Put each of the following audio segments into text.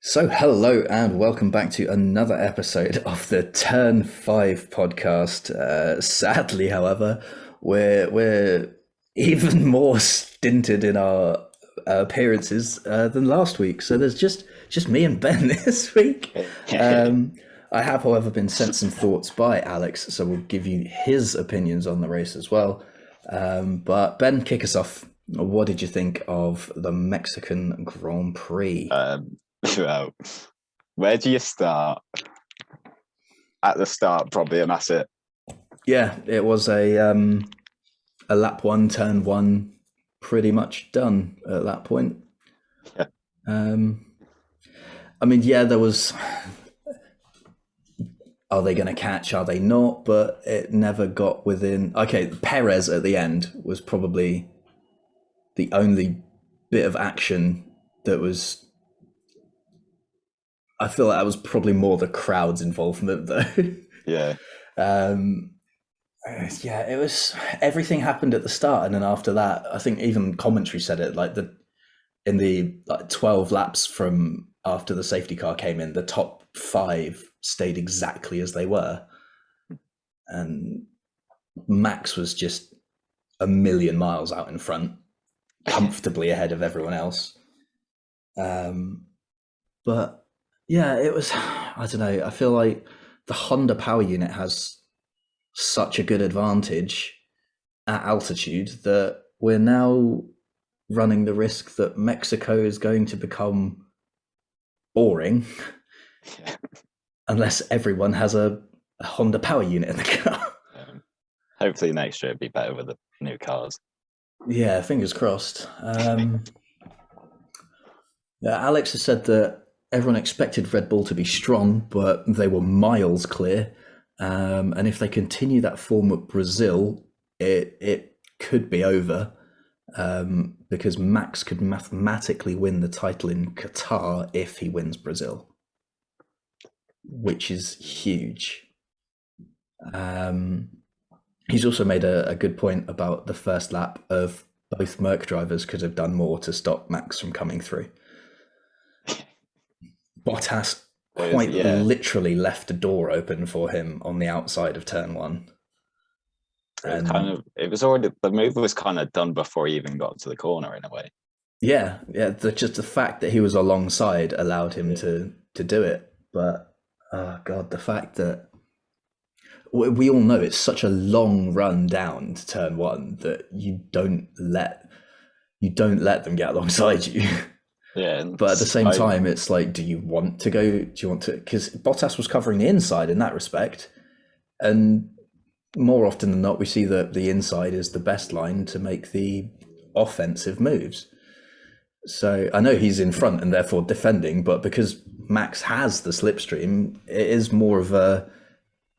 So, hello and welcome back to another episode of the Turn 5 podcast. Sadly, however, we're even more stinted in our appearances than last week. So there's just me and Ben this week. I have, however, been sent some thoughts by Alex, so we'll give you his opinions on the race as well. But Ben, kick us off. What did you think of the Mexican Grand Prix? Well, where do you start? At the start, probably, and that's it. Yeah, it was a lap one, turn one, pretty much done at that point. Yeah. I mean, yeah, there was. Are they going to catch? Are they not? But it never got within. Okay, Perez at the end was probably the only bit of action that was. I feel like that was probably more the crowd's involvement, though. Yeah. Yeah, it was. Everything happened at the start, and then after that, I think even commentary said it. Like in the 12 laps from after the safety car came in, the top 5 stayed exactly as they were, and Max was just a million miles out in front, comfortably ahead of everyone else. But yeah, it was. I don't know. I feel like the Honda power unit has such a good advantage at altitude that we're now running the risk that Mexico is going to become boring unless everyone has a Honda power unit in the car. Hopefully next year it'll be better with the new cars. Yeah, fingers crossed. Alex has said that everyone expected Red Bull to be strong, but they were miles clear. And if they continue that form at Brazil, it could be over, because Max could mathematically win the title in Qatar if he wins Brazil, which is huge. He's also made a good point about the first lap of both Merc drivers could have done more to stop Max from coming through. Bottas quite literally left a door open for him on the outside of turn one. It was already, the move was kind of done before he even got to the corner in a way. Yeah. Just the fact that he was alongside allowed him to do it. But oh god, the fact that we all know it's such a long run down to turn one that you don't let them get alongside you. Yeah, but at the same time, it's like, do you want to? Because Bottas was covering the inside in that respect, and more often than not, we see that the inside is the best line to make the offensive moves. So I know he's in front and therefore defending, but because Max has the slipstream, it is more of an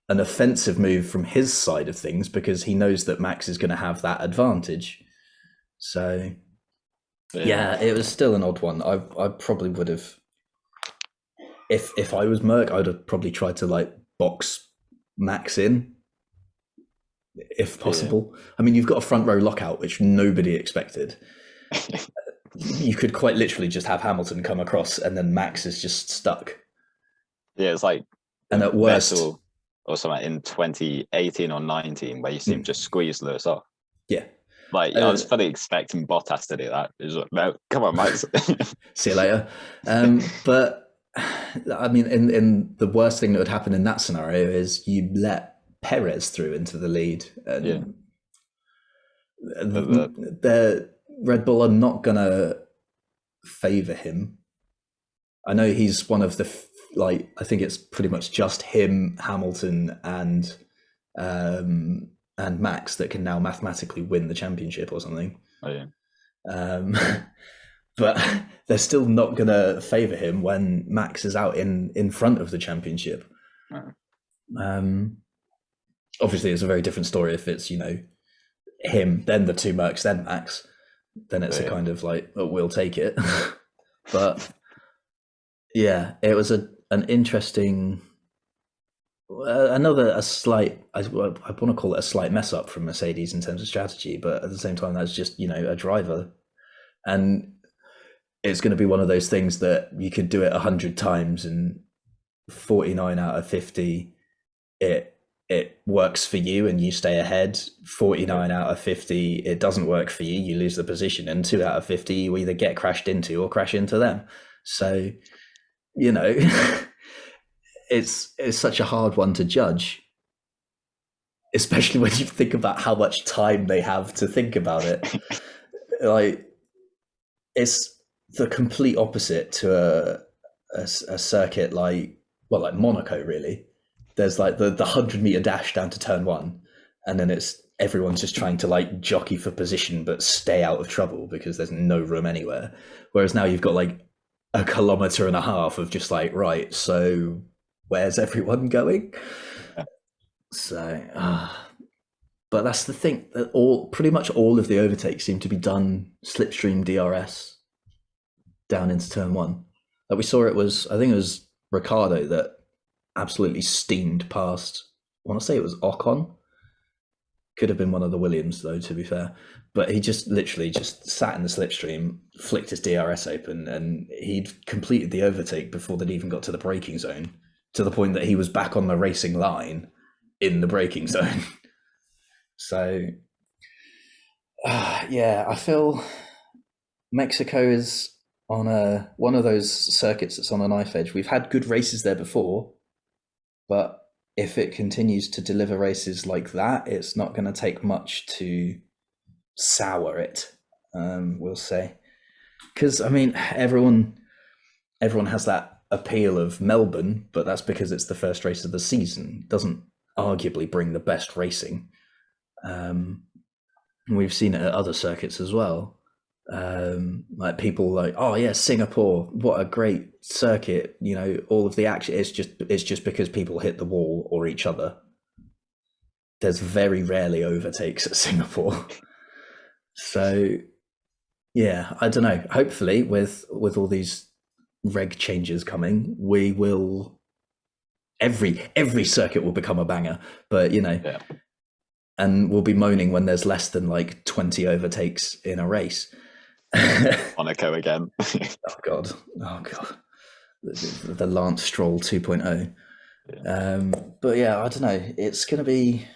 offensive move from his side of things because he knows that Max is going to have that advantage. So. Yeah, it was still an odd one. I probably would have, if I was Merc, I'd have probably tried to box Max in, if possible. Yeah. I mean, you've got a front row lockout, which nobody expected. You could quite literally just have Hamilton come across, and then Max is just stuck. Yeah, it's like, and at worst, or something in 2018 or 19, where you see him just squeeze Lewis off. Yeah. I was fully expecting Bottas to do that. It was like, no, come on, Max. See you later. But I mean, in the worst thing that would happen in that scenario is you let Perez through into the lead. And the Red Bull are not going to favour him. I know he's one of the, I think it's pretty much just him, Hamilton, and Max that can now mathematically win the championship or something. Oh yeah. But they're still not going to favour him when Max is out in front of the championship. Oh. Obviously, it's a very different story if it's, him, then the two Mercs, then Max. Then it's a kind of we'll take it. But yeah, it was an interesting... a slight, I want to call it a slight mess up from Mercedes in terms of strategy, but at the same time, that's just, a driver. And it's going to be one of those things that you could do it 100 times and 49 out of 50 it works for you and you stay ahead. 49 out of 50 it doesn't work for you, you lose the position, and 2 out of 50 you either get crashed into or crash into them. So you know, it's such a hard one to judge, especially when you think about how much time they have to think about it. Like, it's the complete opposite to a circuit like Monaco, really. There's like the 100-meter dash down to turn one, and then it's everyone's just trying to like jockey for position but stay out of trouble because there's no room anywhere. Whereas now you've got like a kilometer and a half of just like, right, so where's everyone going? So, but that's the thing, that pretty much all of the overtakes seem to be done slipstream DRS down into turn one. Like we saw, I think it was Ricardo that absolutely steamed past. I want to say it was Ocon. Could have been one of the Williams though, to be fair. But he just literally just sat in the slipstream, flicked his DRS open, and he'd completed the overtake before they'd even got to the braking zone, to the point that he was back on the racing line in the braking zone. So, yeah, I feel Mexico is on one of those circuits that's on a knife edge. We've had good races there before, but if it continues to deliver races like that, it's not going to take much to sour it, we'll say. Because, I mean, everyone has that appeal of Melbourne, but that's because it's the first race of the season. It doesn't arguably bring the best racing. We've seen it at other circuits as well. Like people like, oh yeah, Singapore, what a great circuit, you know, all of the action. It's just because people hit the wall or each other. There's very rarely overtakes at Singapore. So yeah, I don't know. Hopefully with all these reg changes coming, we will every circuit will become a banger. But you know, Yeah. And we'll be moaning when there's less than like 20 overtakes in a race. Monaco again. Oh god, the Lance Stroll 2.0. But yeah, I don't know, it's going to be,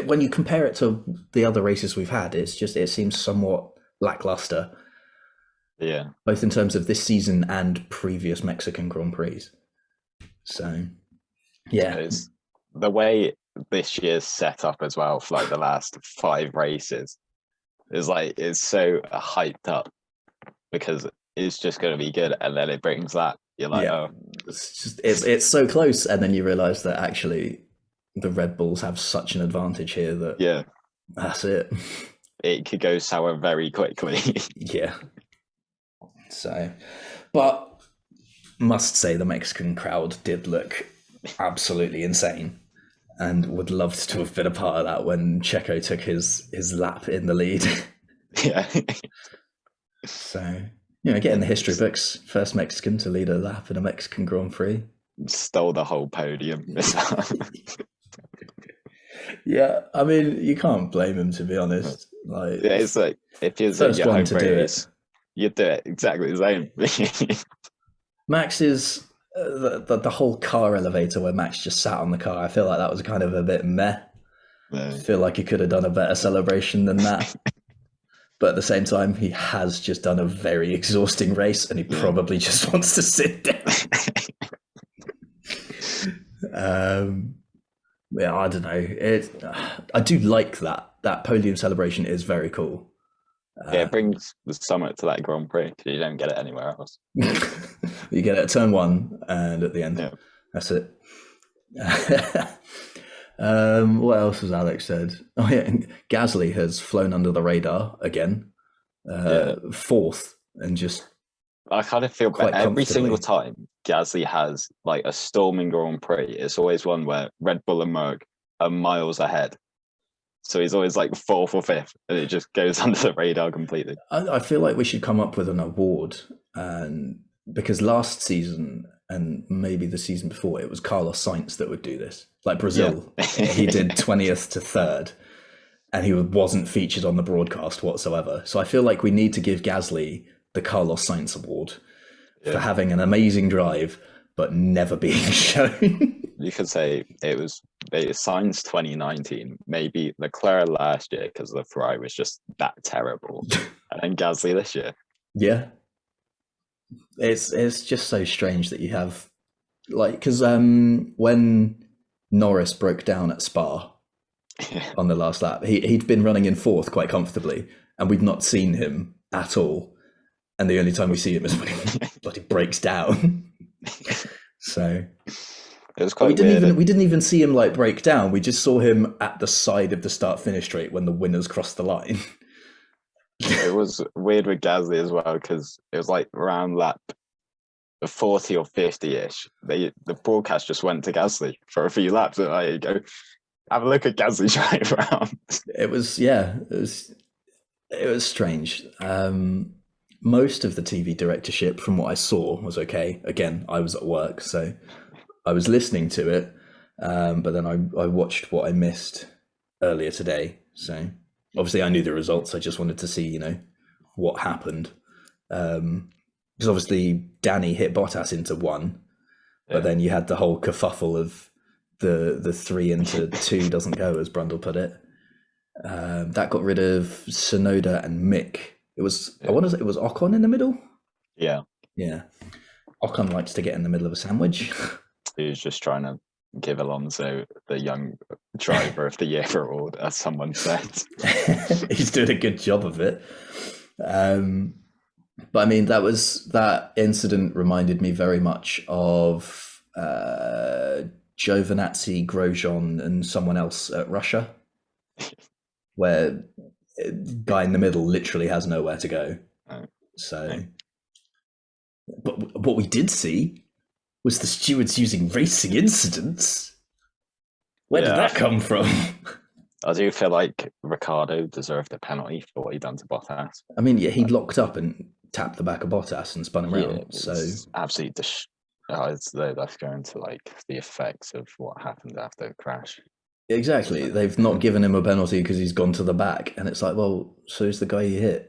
when you compare it to the other races we've had, it seems somewhat lackluster, Yeah, both in terms of this season and previous Mexican Grand Prix. So yeah, it's the way this year's set up as well for like the last 5 races is like, it's so hyped up because it's just going to be good, and then it brings that, you're like, yeah. oh, It's so close, and then you realize that actually the Red Bulls have such an advantage here that yeah, that's it. It could go sour very quickly. Yeah. So, but must say the Mexican crowd did look absolutely insane, and would love to have been a part of that when Checo took his lap in the lead. Yeah. So, you know, get in the history books, first Mexican to lead a lap in a Mexican Grand Prix. Stole the whole podium. Yeah, I mean, you can't blame him, to be honest. Like, Yeah, it's like, if you're first your one home to do race, you'd do it exactly the same. Max is the whole car elevator where Max just sat on the car. I feel like that was kind of a bit meh. I feel like he could have done a better celebration than that. But at the same time, he has just done a very exhausting race, and he probably just wants to sit down. Yeah, I don't know. I do like that podium celebration is very cool. Yeah, it brings the summit to that Grand Prix because you don't get it anywhere else. You get it at turn one and at the end. Yeah. That's it. What else has Alex said? Oh yeah, Gasly has flown under the radar again, 4th, and just. I kind of feel quite every single time Gasly has like a storming Grand Prix, it's always one where Red Bull and Merc are miles ahead. So he's always like 4th or 5th, and it just goes under the radar completely. I feel like we should come up with an award, and because last season and maybe the season before, it was Carlos Sainz that would do this. Like Brazil, he did 20th to 3rd, and he wasn't featured on the broadcast whatsoever. So I feel like we need to give Gasly the Carlos Sainz Award for having an amazing drive but never being shown. You could say it was Sainz 2019, maybe Leclerc last year because the Ferrari was just that terrible, and then Gasly this year. Yeah, it's just so strange that you have like because when Norris broke down at Spa on the last lap, he'd been running in fourth quite comfortably, and we'd not seen him at all. And the only time we see him is when he bloody breaks down. So it was quite weird. We didn't even see him like break down. We just saw him at the side of the start-finish straight when the winners crossed the line. It was weird with Gasly as well because it was like around lap 40 or 50-ish. The broadcast just went to Gasly for a few laps. And there you go. Have a look at Gasly drive around. It was strange. Most of the TV directorship, from what I saw, was okay. Again, I was at work, so I was listening to it, but then I watched what I missed earlier today. So obviously I knew the results. I just wanted to see, what happened. Because obviously Danny hit Bottas into one, but then you had the whole kerfuffle of the 3 into 2 doesn't go, as Brundle put it. That got rid of Tsunoda and Mick. I want to say it was Ocon in the middle. Yeah. Ocon likes to get in the middle of a sandwich. He was just trying to give Alonso the young driver of the year award, as someone said. He's doing a good job of it. But I mean, that incident reminded me very much of Giovinazzi, Grosjean, and someone else at Russia, where the guy in the middle literally has nowhere to go. But what we did see was the stewards using racing incidents. Where did that come from? I do feel like Ricciardo deserved a penalty for what he done to Bottas. I mean, he locked up and tapped the back of Bottas and spun him around. So absolutely, that's going to like the effects of what happened after the crash. Exactly. They've not given him a penalty because he's gone to the back, and it's like, well, so is the guy he hit.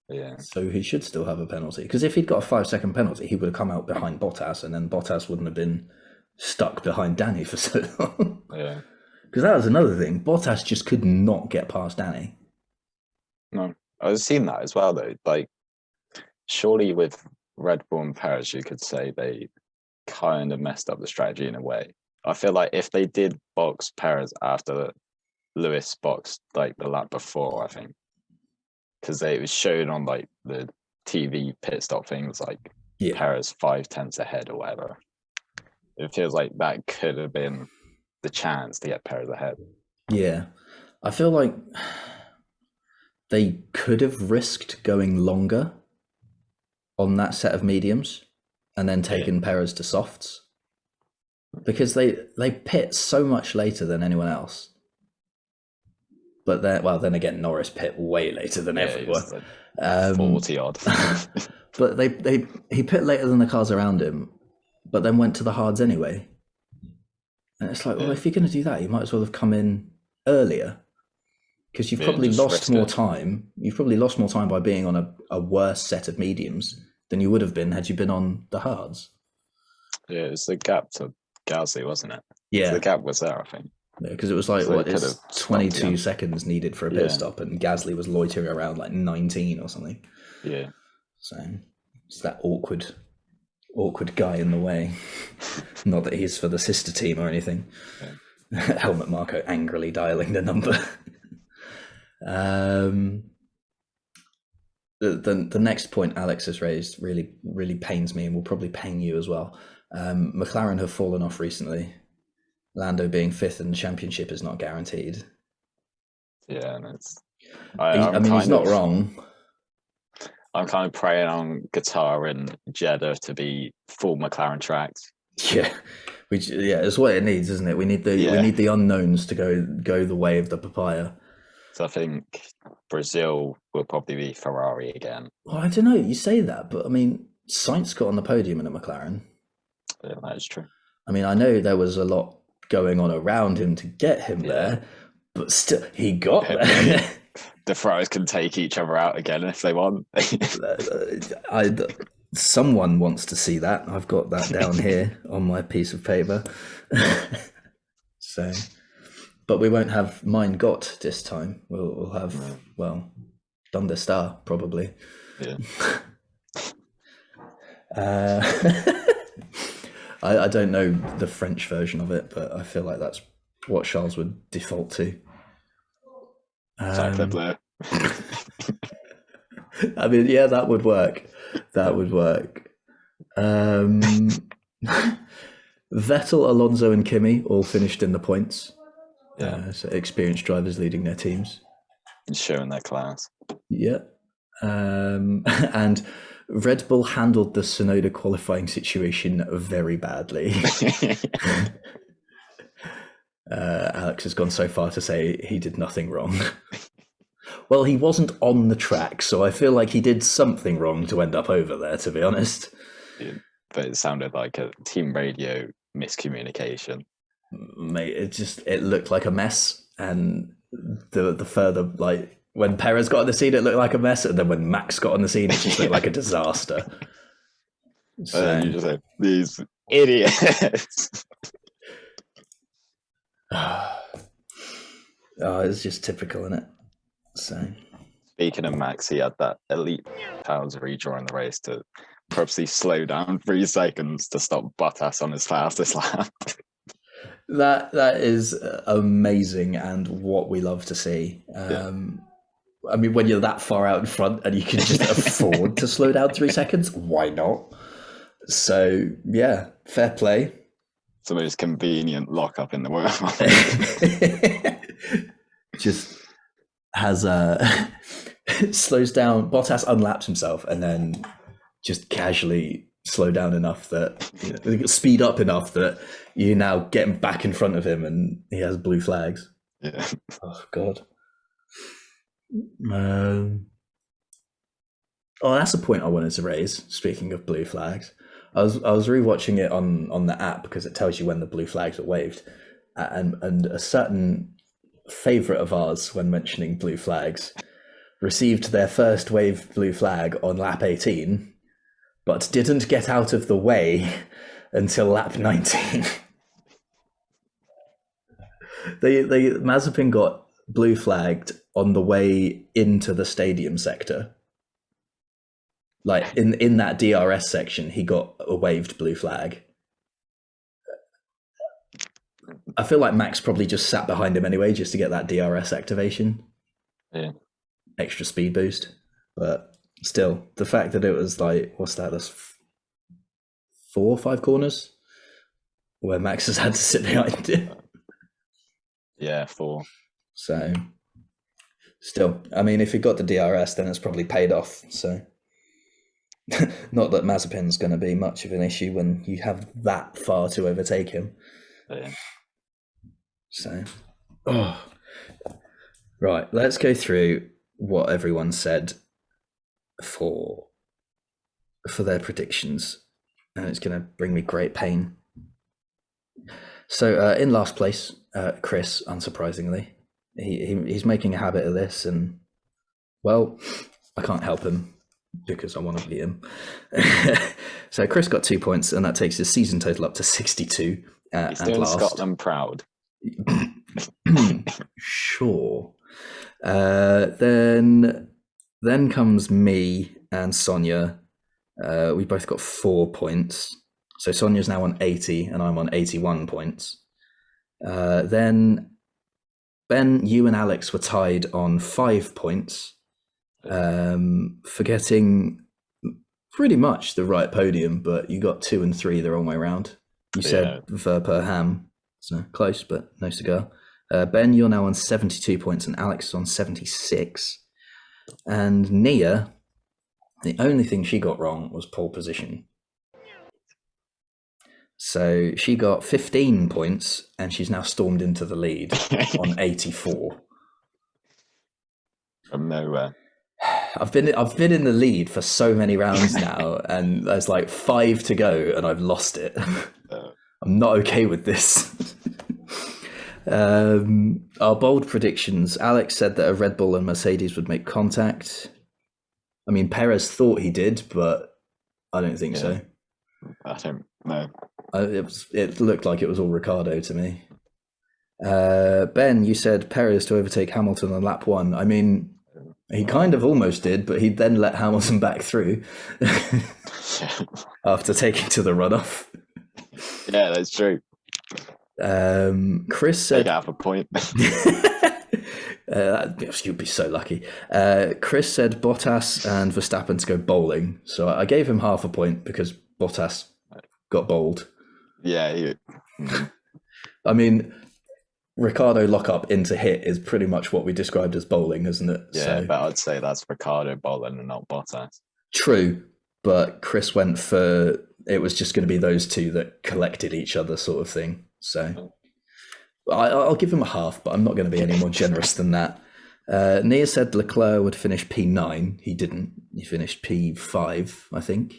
Yeah. So he should still have a penalty, because if he'd got a 5-second penalty, he would have come out behind Bottas, and then Bottas wouldn't have been stuck behind Danny for so long. Yeah. Because that was another thing. Bottas just could not get past Danny. No, I was seeing that as well though. Like, surely with Red Bull and Perez, you could say they kind of messed up the strategy in a way. I feel like if they did box Perez after Lewis boxed like the lap before, I think, because it was shown on like the TV pit stop things like Perez 5 tenths ahead or whatever. It feels like that could have been the chance to get Perez ahead. Yeah, I feel like they could have risked going longer on that set of mediums and then taken Perez to softs, because they pit so much later than anyone else. But then again, Norris pit way later than everyone. Like 40 odd. But he pit later than the cars around him, but then went to the hards anyway. And it's like, well, if you're going to do that, you might as well have come in earlier, because you've probably lost more time. You've probably lost more time by being on a worse set of mediums than you would have been had you been on the hards. Yeah, it's the gap to Gasly, wasn't it? Yeah, the gap was there, I think. Yeah, because it was like, what is 22 seconds needed for a pit stop, and Gasly was loitering around like 19 or something. Yeah. So it's that awkward guy in the way. Not that he's for the sister team or anything. Yeah. Helmut Marko angrily dialing the number. The next point Alex has raised really, really pains me, and will probably pain you as well. McLaren have fallen off recently. Lando being 5th in the championship is not guaranteed. Yeah, and I mean, he's not wrong. I'm kind of praying on Qatar and Jeddah to be full McLaren tracks. Yeah, it's what it needs, isn't it? We need the unknowns to go the way of the papaya. So I think Brazil will probably be Ferrari again. Well, I don't know. You say that, but I mean, Sainz got on the podium in a McLaren. Yeah, that is true. I mean, I know there was a lot going on around him to get him there, but still, he got there. The Ferraris can take each other out again if they want. Someone wants to see that. I've got that down here on my piece of paper. So, but we won't have Mein Gott this time. We'll have Thunderstar probably. Yeah. I don't know the French version of it, but I feel like that's what Charles would default to. Sacre bleu. I mean, yeah, that would work. That would work. Vettel, Alonso, and Kimi all finished in the points. Yeah. So experienced drivers leading their teams. And showing their class. Yeah. And Red Bull handled the Tsunoda qualifying situation very badly. Alex has gone so far to say he did nothing wrong. Well, he wasn't on the track, so I feel like he did something wrong to end up over there, to be honest. Yeah, but it sounded like a team radio miscommunication. Mate, it looked like a mess, and the further, like, when Perez got on the scene, it looked like a mess, and then when Max got on the scene, it just looked like a disaster. So, and then you just say, these idiots. It's just typical, isn't it? So, speaking of Max, he had that elite powers rejoin the race to purposely slow down 3 seconds to stop Bottas on his fastest lap. That is amazing, and what we love to see. I mean, when you're that far out in front and you can just afford to slow down 3 seconds, why not? So, yeah, fair play. It's the most convenient lockup in the world. Just has slows down. Bottas unlaps himself and then just casually slow down enough that, speed up enough that you now get him back in front of him and he has blue flags. Yeah. Oh, God. That's a point I wanted to raise. Speaking of blue flags, I was rewatching it on the app because it tells you when the blue flags are waved, and a certain favorite of ours, when mentioning blue flags, received their first wave blue flag on lap 18, but didn't get out of the way until lap 19. Mazepin got blue flagged on the way into the stadium sector. Like in that DRS section, he got a waved blue flag. I feel like Max probably just sat behind him anyway, just to get that DRS activation. Yeah. Extra speed boost. But still, the fact that it was like, what's that? That's 4 or 5 corners where Max has had to sit behind him. Yeah, 4. So, still, I mean, if he got the DRS, then it's probably paid off. So, not that Mazepin's going to be much of an issue when you have that far to overtake him. Yeah. So, right, let's go through what everyone said for their predictions, and it's going to bring me great pain. So, in last place, Chris, unsurprisingly, he's making a habit of this, and well, I can't help him because I want to beat him. So Chris got 2 points, and that takes his season total up to 62. He's doing last. Scotland proud. Sure. Then comes me and Sonia. We both got 4 points. So Sonia's now on 80 and I'm on 81 points. Then Ben, you and Alex were tied on 5 points, forgetting pretty much the right podium, but you got 2 and 3 the wrong way around. You said Verperham, so close, but no cigar. Ben, you're now on 72 points and Alex is on 76. And Nia, the only thing she got wrong was pole position. So she got 15 points and she's now stormed into the lead on 84. From nowhere. I've been in the lead for so many rounds now, and there's like 5 to go and I've lost it. I'm not okay with this. Our bold predictions. Alex said that a Red Bull and Mercedes would make contact. I mean, Perez thought he did, but I don't think so. I don't know. It looked like it was all Ricciardo to me. Ben, you said Perez to overtake Hamilton on lap 1. I mean, he kind of almost did, but he then let Hamilton back through after taking to the runoff. Yeah, that's true. Chris said... Take half a point. You'd be so lucky. Chris said Bottas and Verstappen to go bowling. So I gave him half a point because Bottas got bowled. Yeah. I mean, Ricciardo lock up into hit is pretty much what we described as bowling, isn't it? Yeah, but I'd say that's Ricciardo bowling and not Bottas. True, but Chris went for it was just going to be those two that collected each other sort of thing. So I'll give him a half, but I'm not going to be any more generous than that. Nia said Leclerc would finish P9. He didn't. He finished P5, I think.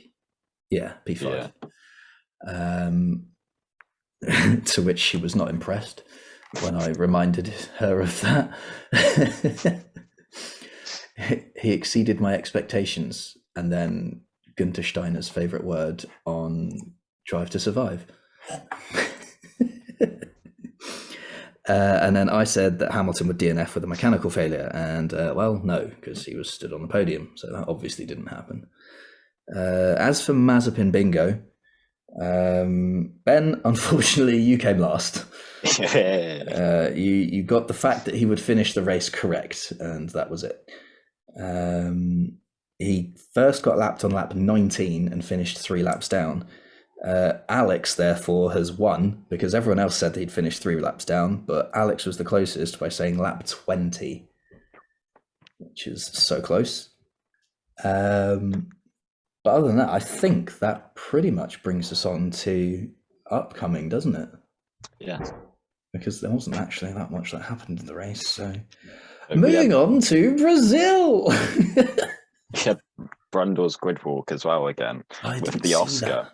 Yeah, P5. Yeah. To which she was not impressed when I reminded her of that. He exceeded my expectations. And then Günther Steiner's favourite word on Drive to Survive. And then I said that Hamilton would DNF with a mechanical failure. And, well, no, because he was stood on the podium. So that obviously didn't happen. As for Mazepin Bingo, Ben, unfortunately, you came last. You got the fact that he would finish the race correct, and that was it. He first got lapped on lap 19 and finished 3 laps down. Alex, therefore, has won because everyone else said he'd finished 3 laps down, but Alex was the closest by saying lap 20, which is so close. But other than that, I think that pretty much brings us on to upcoming, doesn't it? Yeah. Because there wasn't actually that much that happened in the race. So moving on to Brazil. Yeah, Brundle's grid walk as well again with the Oscar.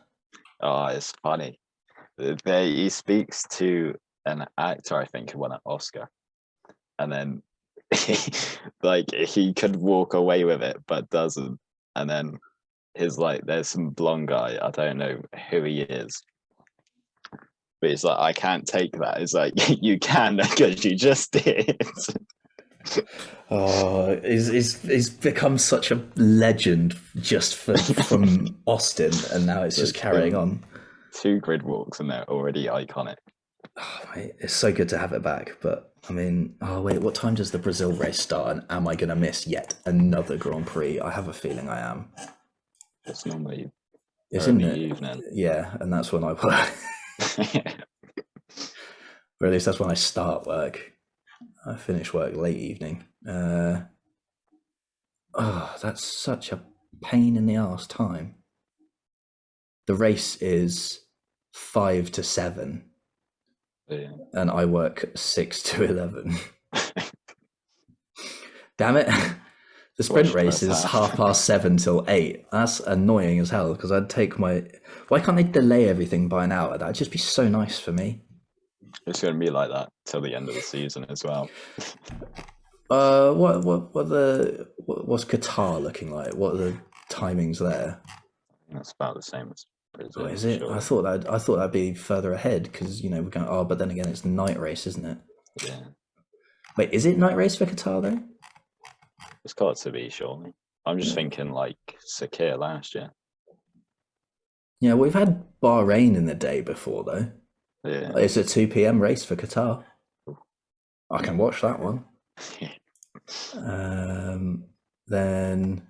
Oh, it's funny. He speaks to an actor, I think, who won an Oscar, and then he could walk away with it, but doesn't. And then there's some blonde guy, I don't know who he is, but it's like, I can't take that. It's like, you can because you just did. Oh, he's become such a legend just from Austin, and now it's just carrying on. 2 grid walks and they're already iconic. Oh, mate, it's so good to have it back. But I mean, wait, what time does the Brazil race start? And am I going to miss yet another Grand Prix? I have a feeling I am. It's normally in the evening. Yeah, and that's when I work. Or at least that's when I start work. I finish work late evening. That's such a pain in the arse time. The race is 5 to 7. Yeah. And I work 6 to 11. Damn it. The sprint race is 7:30 till 8. That's annoying as hell because I'd take my... Why can't they delay everything by an hour? That'd just be so nice for me. It's going to be like that till the end of the season as well. What's Qatar looking like? What are the timings there? That's about the same as Brazil. Is it? Sure. I thought that'd be further ahead because we're going. But then again, it's night race, isn't it? Yeah. Wait, is it night race for Qatar though? It's got to be, surely. I'm just thinking like Sakir last year. Yeah, we've had Bahrain in the day before though. Yeah. It's a 2 p.m. race for Qatar. I can watch that one. Then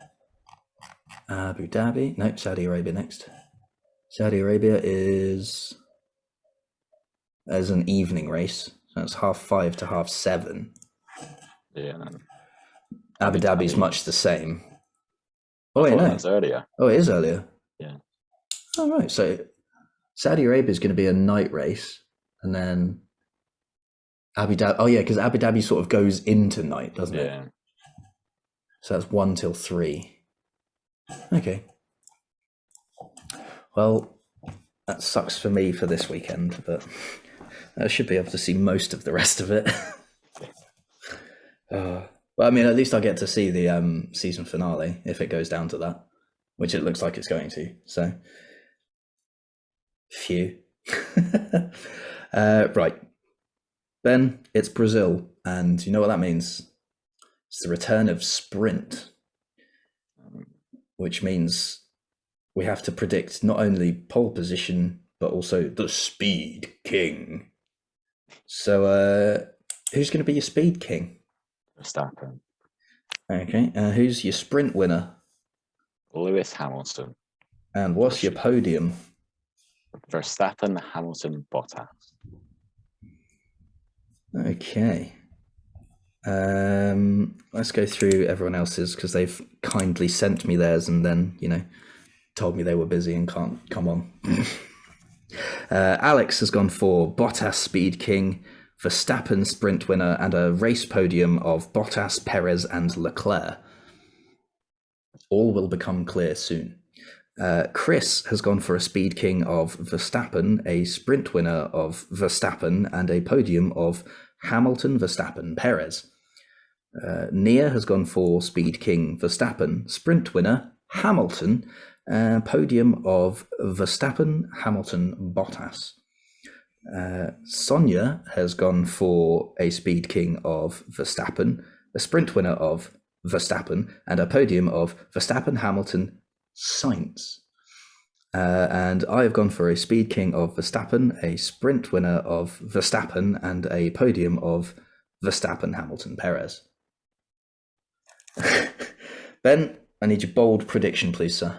Abu Dhabi. Nope, Saudi Arabia next. Saudi Arabia is as an evening race. So it's 5:30 to 7:30. Yeah. Abu Dhabi's much the same. Oh wait, no. It's earlier. Oh, it is earlier. Yeah. Oh right. So Saudi Arabia is going to be a night race, and then Abu Dhabi. Oh yeah, because Abu Dhabi sort of goes into night, doesn't it? Yeah. So that's 1 till 3. Okay. Well, that sucks for me for this weekend, but I should be able to see most of the rest of it. Well, I mean, at least I get to see the season finale if it goes down to that, which it looks like it's going to. So, phew. Right. Then it's Brazil, and you know what that means? It's the return of sprint, which means we have to predict not only pole position, but also the speed king. So, who's going to be your speed king? Verstappen. Okay. Who's your sprint winner? Lewis Hamilton. And what's your podium? Verstappen, Hamilton, Bottas. Okay. Let's go through everyone else's because they've kindly sent me theirs and then, told me they were busy and can't come on. Alex has gone for Bottas Speed King, Verstappen Sprint winner, and a race podium of Bottas, Perez, and Leclerc. All will become clear soon. Chris has gone for a Speed King of Verstappen, a sprint winner of Verstappen, and a podium of Hamilton, Verstappen, Perez. Nia has gone for Speed King Verstappen, sprint winner Hamilton, podium of Verstappen, Hamilton, Bottas. Sonia has gone for a Speed King of Verstappen, a sprint winner of Verstappen, and a podium of Verstappen, Hamilton, Sainz. And I have gone for a Speed King of Verstappen, a sprint winner of Verstappen, and a podium of Verstappen, Hamilton, Perez. Ben, I need your bold prediction, please, sir.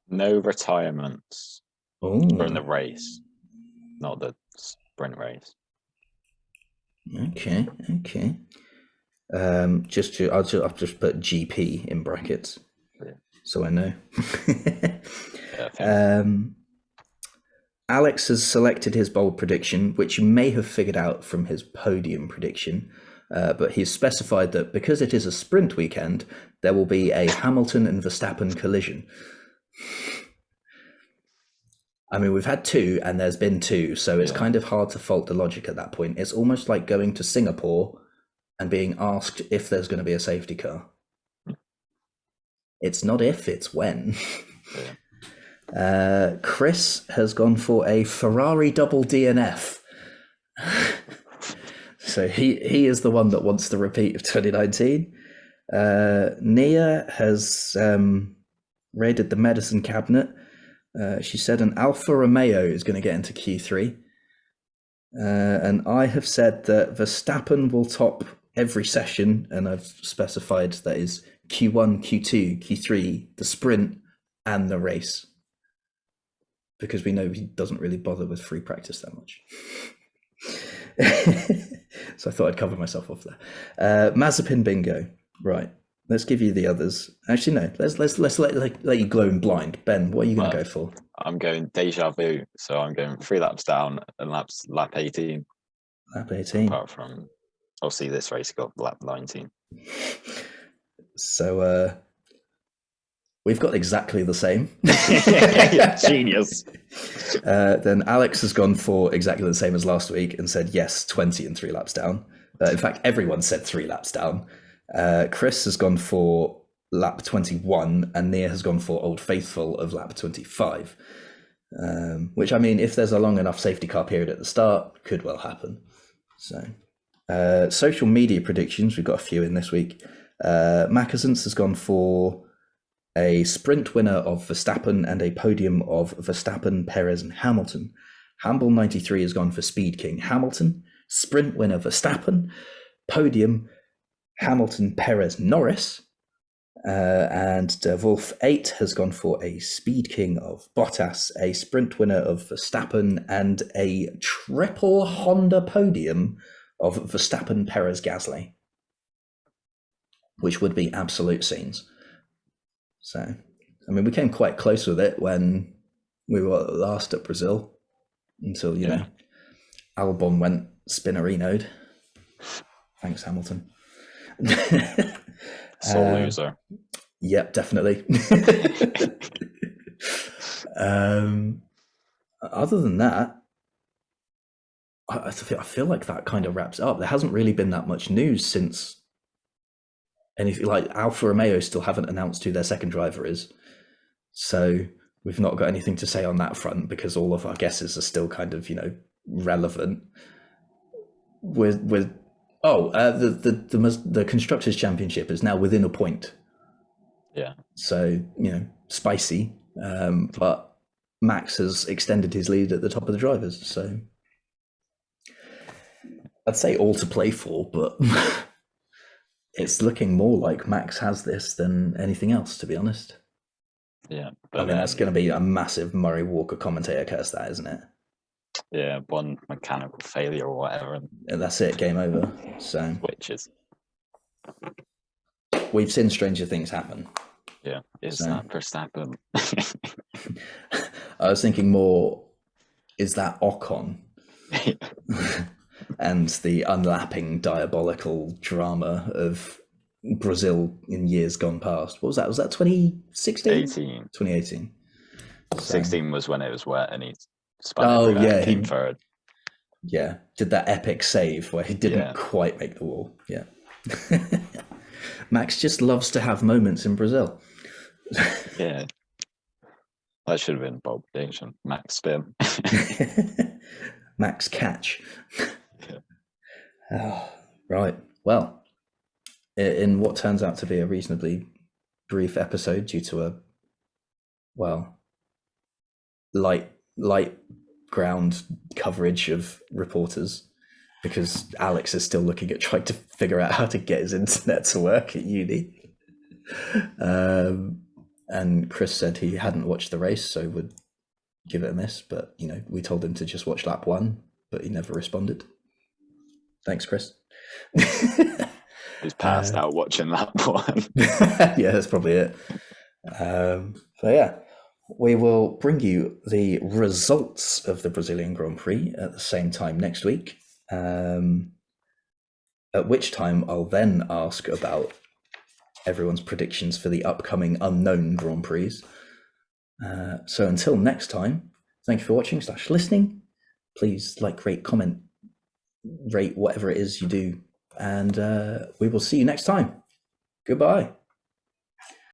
No retirements during the race, not the sprint race. Okay. I'll just put GP in brackets, so I know. Alex has selected his bold prediction, which you may have figured out from his podium prediction, but he's specified that because it is a sprint weekend, there will be a Hamilton and Verstappen collision. I mean, we've had two, and there's been two, so it's kind of hard to fault the logic at that point. It's almost like going to Singapore and being asked if there's going to be a safety car. It's not if, it's when. Chris has gone for a Ferrari double DNF. So he is the one that wants the repeat of 2019. Nia has raided the medicine cabinet. She said an Alfa Romeo is going to get into Q3. And I have said that Verstappen will top every session, and I've specified that is Q1, Q2, Q3, the sprint, and the race. Because we know he doesn't really bother with free practice that much. So I thought I'd cover myself off there. Mazepin bingo. Right. Let's give you the others. Actually, no. Let's let you glow in blind. Ben, what are you going to go for? I'm going deja vu. So I'm going 3 laps down and lap 18. Lap 18. Apart from, obviously, this race got lap 19. So we've got exactly the same. Genius. Then Alex has gone for exactly the same as last week and said yes, 20 and 3 laps down. In fact, everyone said 3 laps down. Chris has gone for lap 21 and Nia has gone for Old Faithful of lap 25. Which, I mean, if there's a long enough safety car period at the start, could well happen. So, social media predictions, we've got a few in this week. Macasins has gone for a sprint winner of Verstappen and a podium of Verstappen, Perez, and Hamilton. Hamble93 has gone for Speed King Hamilton, sprint winner Verstappen, podium Hamilton, Perez, Norris. And Wolf8 has gone for a Speed King of Bottas, a sprint winner of Verstappen, and a triple Honda podium of Verstappen, Perez, Gasly, which would be absolute scenes. So, I mean, we came quite close with it when we were last at Brazil until, you know, Albon went spinnerinoed. Thanks, Hamilton. Sole loser. Yep, definitely. Other than that, I feel like that kind of wraps it up. There hasn't really been that much news since anything. Like Alfa Romeo still haven't announced who their second driver is, so we've not got anything to say on that front because all of our guesses are still kind of relevant. The Constructors' Championship is now within a point. Yeah. So spicy, but Max has extended his lead at the top of the drivers. So I'd say all to play for, but it's looking more like Max has this than anything else, to be honest. Yeah, but that's going to be a massive Murray Walker commentator curse, that, isn't it? Yeah, one mechanical failure or whatever, and that's it. Game over. So switches. We've seen stranger things happen. Yeah, is that Verstappen? I was thinking more, is that Ocon? And the unlapping diabolical drama of Brazil in years gone past. What was that? Was that 2016? 2018. 16 was when it was wet and he spun came third. Yeah, did that epic save where he didn't quite make the wall. Yeah. Max just loves to have moments in Brazil. Yeah. That should have been bold prediction. Max spin. Max catch. Oh, right. Well, in what turns out to be a reasonably brief episode due to a, light ground coverage of reporters, because Alex is still looking at trying to figure out how to get his internet to work at uni. And Chris said he hadn't watched the race, so would give it a miss. But, we told him to just watch lap 1, but he never responded. Thanks, Chris. He's passed out watching lap 1. Yeah, that's probably it. So yeah, we will bring you the results of the Brazilian Grand Prix at the same time next week. At which time I'll then ask about everyone's predictions for the upcoming unknown Grand Prix. So until next time, thank you for watching / listening. Please like, rate, comment, rate whatever it is you do, and we will see you next time. Goodbye.